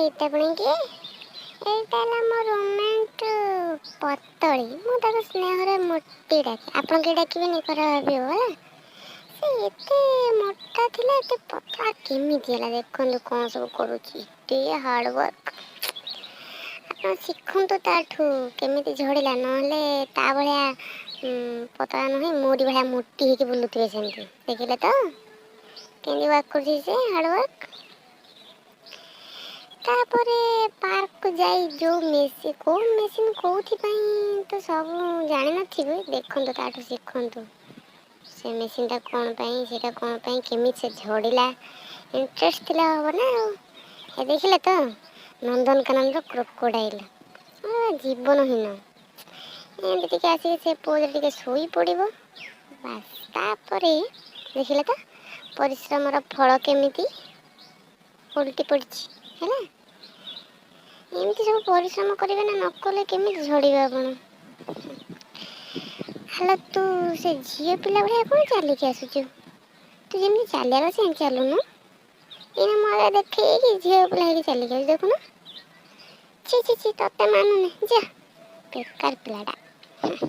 ଏଇଟା ପୁଣି କିଏ? ଏଇଟା ହେଲା ମୋ ରୋମାଣ୍ଟ ପତଳି। ମୁଁ ତାକୁ ସ୍ନେହରେ ମୋଟି ଡାକେ। ଆପଣ କିଏ ଡାକିବେନି ଖରାପ ଭାବିବ ହେଲା। ସେ ଏତେ ମୋଟା ଥିଲା, ଏତେ ପତଳା କେମିତି ହେଲା ଦେଖନ୍ତୁ କ'ଣ ସବୁ କରୁଛି। ଟିକେ ହାର୍ଡ଼ୱାର୍କ ଆପଣ ଶିଖନ୍ତୁ ତାଠୁ କେମିତି ଝଡ଼ିଲା। ନହେଲେ ତା ଭଳିଆ ପତଳା ନୁହେଁ, ମୋରି ଭଳିଆ ମୋଟି ହେଇକି ବୁଲୁଥିବେ ସେମିତି। ଦେଖିଲେ ତ କେମିତି ୱାର୍କ କରୁଛି ସେ ହାର୍ଡ଼ୱାର୍କ। ତାପରେ ପାର୍କକୁ ଯାଇ ଯେଉଁ କେଉଁ ମେସିନ୍ କେଉଁଥିପାଇଁ ତ ସବୁ ଜାଣିନଥିବେ, ଦେଖନ୍ତୁ ତାଠୁ ଶିଖନ୍ତୁ। ସେ ମେସିନ୍ଟା କ'ଣ ପାଇଁ, ସେଇଟା କ'ଣ ପାଇଁ, କେମିତି ସେ ଝଡ଼ିଲା, ଇଣ୍ଟରେଷ୍ଟ ଥିଲା ହେବ ନା ଆଉ। ଦେଖିଲେ ତ ନନ୍ଦନକାନନର କ୍ରୋକୋଡାଇଲ୍ ଜୀବନହୀନ। ଏମିତି ଟିକେ ଆସିକି ସେ ପୋଜରେ ଟିକେ ଶୋଇ ପଡ଼ିବ ବାସ୍। ତାପରେ ଦେଖିଲେ ତ ପରିଶ୍ରମର ଫଳ କେମିତି ଓଲଟି ପଡ଼ିଛି ହେଲା। ଏମିତି ସବୁ ପରିଶ୍ରମ କରିବେ ନା, ନ କଲେ କେମିତି ଝଡ଼ିବେ ଆପଣ। ହେଲେ ତୁ ସେ ଝିଅ ପିଲା ଭଳିଆ କ'ଣ ଚାଲିକି ଆସୁଛୁ? ତୁ ଯେମିତି ଚାଲିବାର ସେମିତି ଚାଲୁନୁ। ଏଇନା ମୁଁ ଆଗେ ଦେଖେଇକି ଝିଅ ପିଲା ହେଇକି ଚାଲିକି ଆସୁଛୁ ଦେଖୁନୁ। ଛି ଛି ଛି, ତତେ ମାନୁନି, ଯା ବେକାର ପିଲାଟା।